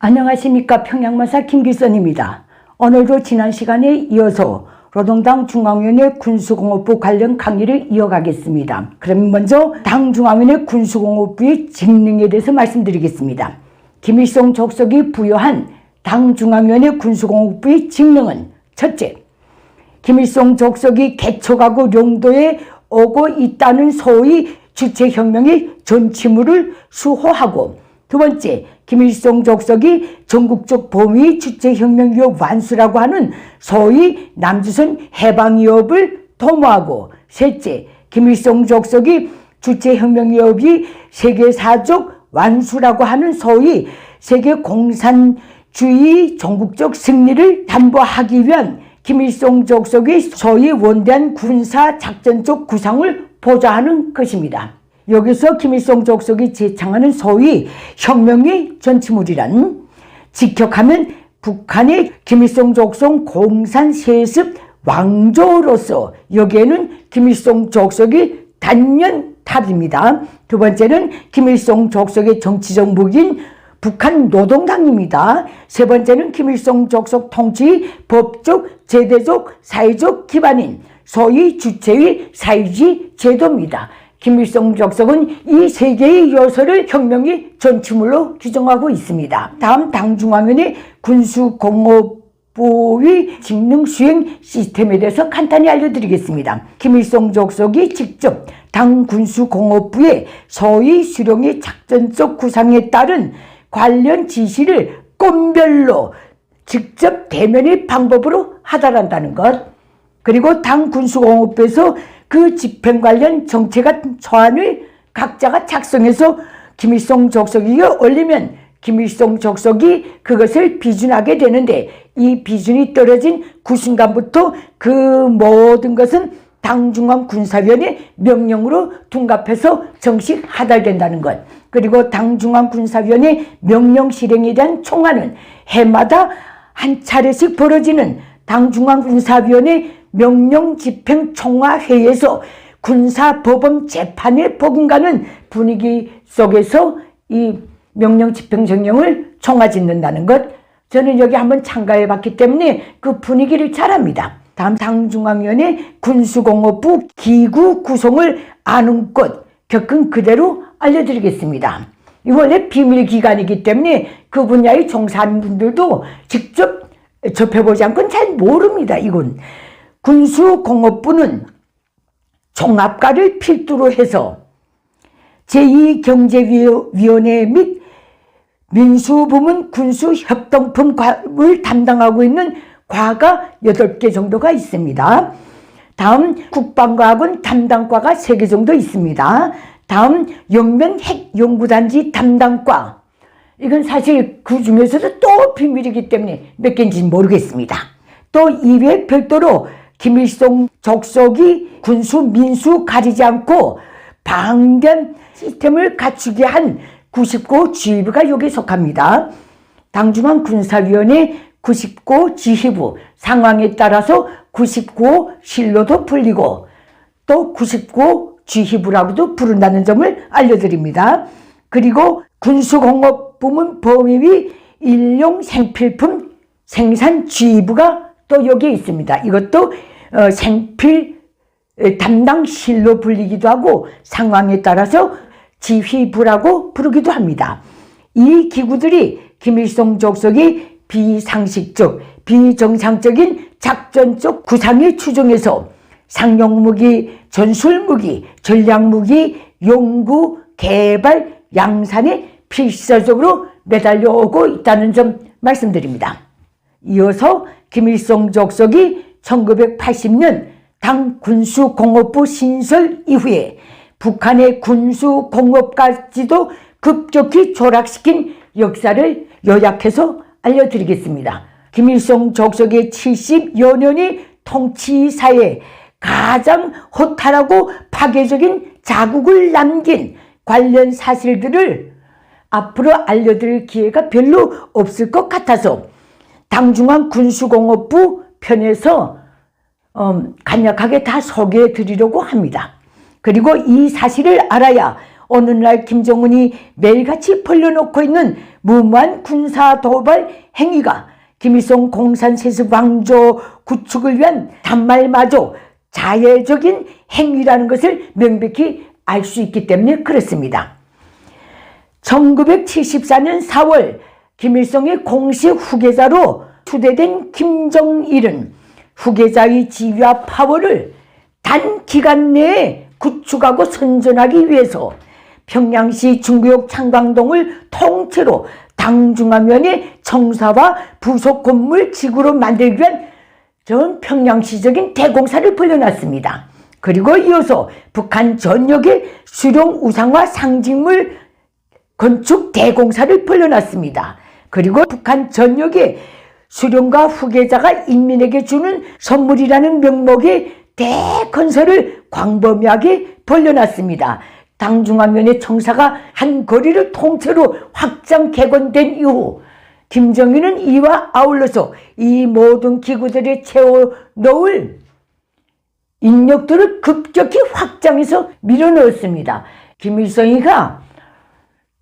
안녕하십니까. 평양만사 김기선입니다. 오늘도 지난 시간에 이어서 노동당 중앙위원회 군수공업부 관련 강의를 이어가겠습니다. 그럼 먼저 당 중앙위원회 군수공업부의 직능에 대해서 말씀드리겠습니다. 김일성 족속이 부여한 당 중앙위원회 군수공업부의 직능은 첫째, 김일성 족속이 개척하고 용도에 오고 있다는 소위 주체혁명의 전치물을 수호하고, 두 번째, 김일성 족속이 전국적 범위 주체혁명위협 완수라고 하는 소위 남조선 해방위협을 도모하고, 셋째, 김일성 족속이 주체혁명위협이 세계사적 완수라고 하는 소위 세계공산주의 전국적 승리를 담보하기 위한 김일성 족속의 소위 원대한 군사작전적 구상을 보좌하는 것입니다. 여기서 김일성 족속이 제창하는 소위 혁명의 전치물이란 직격하면 북한의 김일성 족속 공산세습 왕조로서 여기에는 김일성 족속이 단연탑입니다. 두 번째는 김일성 족속의 정치적 무기인 북한 노동당입니다. 세 번째는 김일성 족속 통치의 법적, 제도적, 사회적 기반인 소위 주체의 사회주의 제도입니다. 김일성 족속은 이 세 개의 요소를 혁명의 전치물로 규정하고 있습니다. 다음 당중앙위원회 군수공업부의 직능 수행 시스템에 대해서 간단히 알려드리겠습니다. 김일성 족속이 직접 당 군수공업부의 소위 수령의 작전적 구상에 따른 관련 지시를 건별로 직접 대면의 방법으로 하달한다는 것, 그리고 당 군수공업부에서 그 집행 관련 정책과 초안을 각자가 작성해서 김일성 족속에게 올리면 김일성 족속이 그것을 비준하게 되는데, 이 비준이 떨어진 그 순간부터 그 모든 것은 당중앙군사위원회 명령으로 둔갑해서 정식 하달된다는 것, 그리고 당중앙군사위원회 명령 실행에 대한 총화는 해마다 한 차례씩 벌어지는 당중앙군사위원회 명령 집행 총화회의에서 군사법원 재판을 복임가는 분위기 속에서 이 명령 집행 정령을 총화짓는다는 것, 저는 여기 한번 참가해 봤기 때문에 그 분위기를 잘 압니다. 다음 당중앙위원회 군수공업부 기구 구성을 아는 것, 겪은 그대로 알려드리겠습니다. 이 원래 비밀기관이기 때문에 그 분야에 종사하는 분들도 직접 접해보지 않고는 잘 모릅니다. 이건 군수공업부는 종합과를 필두로 해서 제2경제위원회 및 민수부문 군수협동품을 담당하고 있는 과가 8개 정도가 있습니다. 다음 국방과학은 담당과가 3개 정도 있습니다. 다음 영면핵연구단지 담당과, 이건 사실 그 중에서도 또 비밀이기 때문에 몇 개인지는 모르겠습니다. 또 이외에 별도로 김일성 족속이 군수 민수 가리지 않고 방변 시스템을 갖추게 한 99 지휘부가 여기에 속합니다. 당중앙 군사위원회 99 지휘부, 상황에 따라서 99 실로도 불리고 또 99 지휘부라고도 부른다는 점을 알려드립니다. 그리고 군수공업부문 범위위 일용 생필품 생산 지휘부가 또 여기에 있습니다. 이것도 생필 담당 실로 불리기도 하고 상황에 따라서 지휘부라고 부르기도 합니다. 이 기구들이 김일성 족속이 비상식적, 비정상적인 작전적 구상에 추종해서 상용무기, 전술무기, 전략무기, 연구, 개발, 양산에 필사적으로 매달려오고 있다는 점 말씀드립니다. 이어서 김일성 족속이 1980년 당 군수공업부 신설 이후에 북한의 군수공업까지도 급격히 조락시킨 역사를 요약해서 알려드리겠습니다. 김일성 족속의 70여 년의 통치사에 가장 허탈하고 파괴적인 자국을 남긴 관련 사실들을 앞으로 알려드릴 기회가 별로 없을 것 같아서 당중앙 군수공업부 편에서 간략하게 다 소개해 드리려고 합니다. 그리고 이 사실을 알아야 어느 날 김정은이 매일같이 벌려놓고 있는 무모한 군사 도발 행위가 김일성 공산세습 왕조 구축을 위한 단말마저 자해적인 행위라는 것을 명백히 알 수 있기 때문에 그렇습니다. 1974년 4월 김일성의 공식 후계자로 추대된 김정일은 후계자의 지위와 파워를 단기간 내에 구축하고 선전하기 위해서 평양시 중구역 창광동을 통째로 당중앙위원회 청사와 부속 건물 지구로 만들기 위한 전 평양시적인 대공사를 벌여놨습니다. 그리고 이어서 북한 전역에 수령 우상화 상징물 건축 대공사를 벌여놨습니다. 그리고 북한 전역에 수령과 후계자가 인민에게 주는 선물이라는 명목의 대건설을 광범위하게 벌여놨습니다. 당중앙위원회 청사가 한 거리를 통째로 확장 개건된 이후 김정일은 이와 아울러서 이 모든 기구들을 채워 넣을 인력들을 급격히 확장해서 밀어넣었습니다. 김일성이가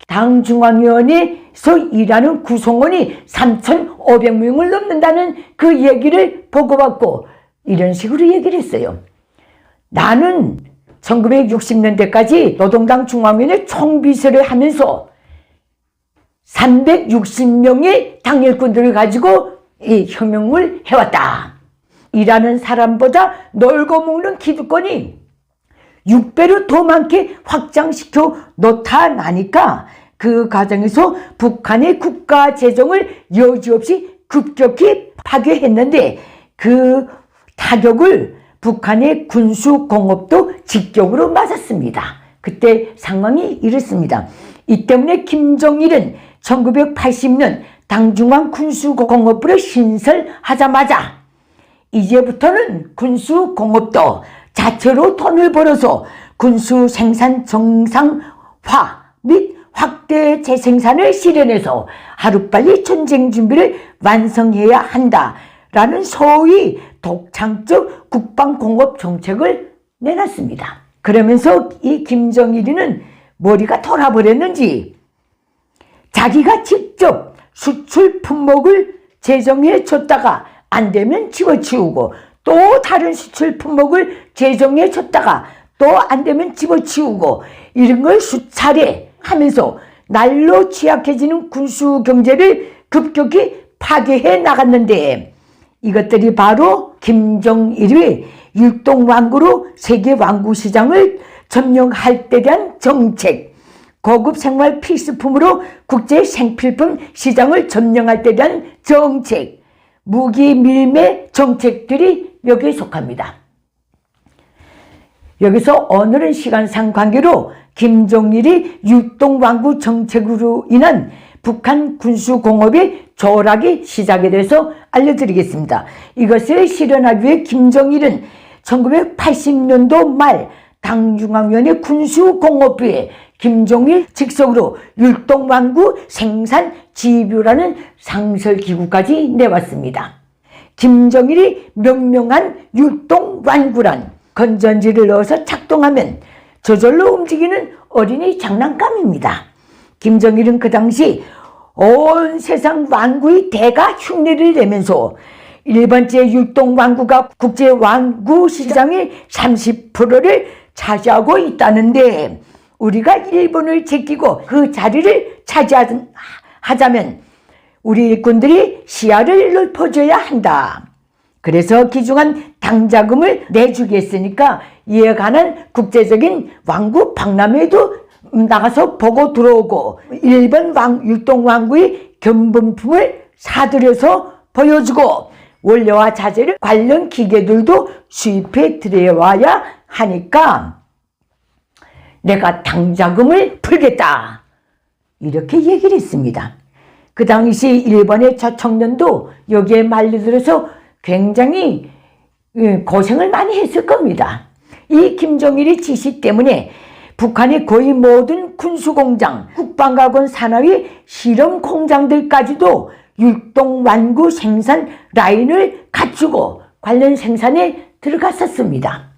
당중앙위원회에서 일하는 구성원이 3,500명을 넘는다는 그 얘기를 보고받고 이런 식으로 얘기를 했어요. 나는 1960년대까지 노동당 중앙위원회 총비서를 하면서 360명의 당일꾼들을 가지고 이 혁명을 해왔다. 일하는 사람보다 놀고 먹는 기득권이 6배로 더 많게 확장시켜 놓다나니까 그 과정에서 북한의 국가 재정을 여지없이 급격히 파괴했는데 그 타격을 북한의 군수공업도 직격으로 맞았습니다. 그때 상황이 이렇습니다. 이 때문에 김정일은 1980년 당중앙 군수공업부를 신설하자마자 이제부터는 군수공업도 자체로 돈을 벌어서 군수 생산 정상화 및 확대 재생산을 실현해서 하루빨리 전쟁 준비를 완성해야 한다라는 소위 독창적 국방공업 정책을 내놨습니다. 그러면서 이 김정일이는 머리가 돌아버렸는지 자기가 직접 수출 품목을 제정해 줬다가 안 되면 집어치우고 또 다른 수출 품목을 제정해 줬다가 또 안 되면 집어치우고 이런 걸 수차례 하면서 날로 취약해지는 군수 경제를 급격히 파괴해 나갔는데 이것들이 바로 김정일이 율동왕구로 세계 왕구 시장을 점령할 때 대한 정책, 고급 생활 필수품으로 국제 생필품 시장을 점령할 때 대한 정책, 무기 밀매 정책들이 여기에 속합니다. 여기서 오늘은 시간상 관계로 김정일이 율동왕구 정책으로 인한 북한 군수공업의 조락이 시작에 대해서 알려드리겠습니다. 이것을 실현하기 위해 김정일은 1980년도 말 당중앙위원회 군수공업부에 김정일 직속으로 율동왕구 생산지휘부라는 상설기구까지 내왔습니다. 김정일이 명명한 율동왕구란 건전지를 넣어서 작동하면 저절로 움직이는 어린이 장난감입니다. 김정일은 그 당시 온 세상 왕구의 대가 흉내를 내면서 일본제 율동왕구가 국제왕구 시장의 30%를 차지하고 있다는데 우리가 일본을 제끼고 그 자리를 차지하자면 우리 일꾼들이 시야를 넓혀줘야 한다. 그래서 귀중한 당자금을 내주겠으니까 이에 관한 국제적인 왕구 박람회도 나가서 보고 들어오고 일본 율동왕구의 견본품을 사들여서 보여주고 원료와 자재를 관련 기계들도 수입해 들여와야 하니까 내가 당자금을 풀겠다. 이렇게 얘기를 했습니다. 그 당시 일본의 저청년도 여기에 말려들어서 굉장히 고생을 많이 했을 겁니다. 이 김정일의 지시 때문에 북한의 거의 모든 군수공장, 국방과군 산하의 실험 공장들까지도 율동완구 생산 라인을 갖추고 관련 생산에 들어갔었습니다.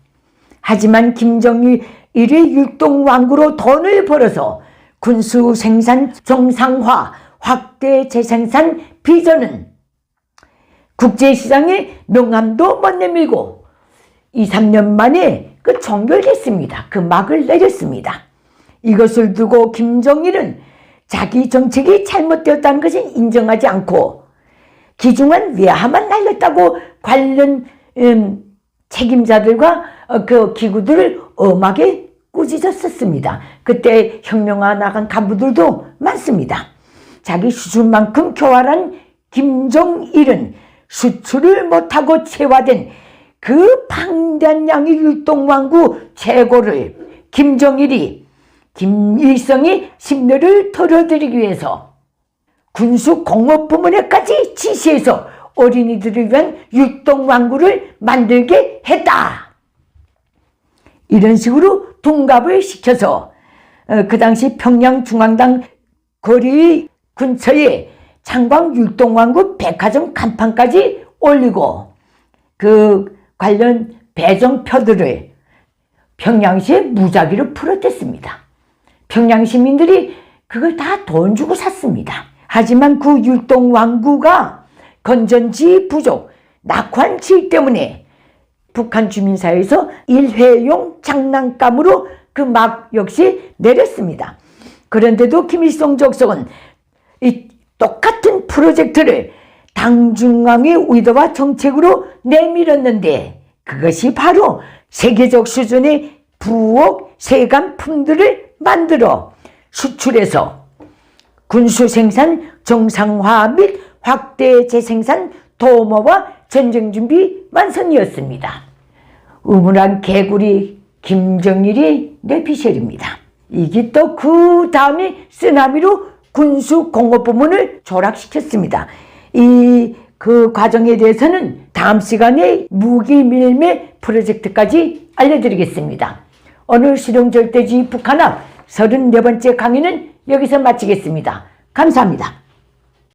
하지만 김정일 이를 율동왕구로 돈을 벌어서 군수 생산 정상화, 확대 재생산 비전은 국제시장에 명함도 못 내밀고 2, 3년 만에 종결됐습니다. 그 막을 내렸습니다. 이것을 두고 김정일은 자기 정책이 잘못되었다는 것을 인정하지 않고 기중한 외화만 날렸다고 관련 책임자들과 그 기구들을 엄하게 꾸짖었었습니다. 그때 혁명화 나간 간부들도 많습니다. 자기 수준만큼 교활한 김정일은 수출을 못하고 체화된 그 방대한 양의 율동왕구 재고를 김정일이 김일성이 심려를 털어드리기 위해서 군수공업부문에까지 지시해서 어린이들을 위한 율동왕구를 만들게 했다. 이런 식으로 둔갑을 시켜서 그 당시 평양중앙당 거리 근처에 창광 율동왕구 백화점 간판까지 올리고 그 관련 배정표들을 평양시에 무작위로 풀어댔습니다. 평양 시민들이 그걸 다 돈 주고 샀습니다. 하지만 그 율동왕구가 건전지 부족, 낙환치 때문에 북한 주민사회에서 일회용 장난감으로 그 막 역시 내렸습니다. 그런데도 김일성 족속은 이 똑같은 프로젝트를 당중앙의 의도와 정책으로 내밀었는데 그것이 바로 세계적 수준의 부엌 세간품들을 만들어 수출해서 군수생산 정상화 및 확대 재생산 도모와 전쟁준비 완성이었습니다. 우물한 개구리 김정일이 뇌피셜입니다. 이게 또 그 다음에 쓰나미로 군수공업부문을 조락시켰습니다. 그 과정에 대해서는 다음 시간에 무기밀매 프로젝트까지 알려드리겠습니다. 오늘 실용절대주의 북한학 34번째 강의는 여기서 마치겠습니다. 감사합니다.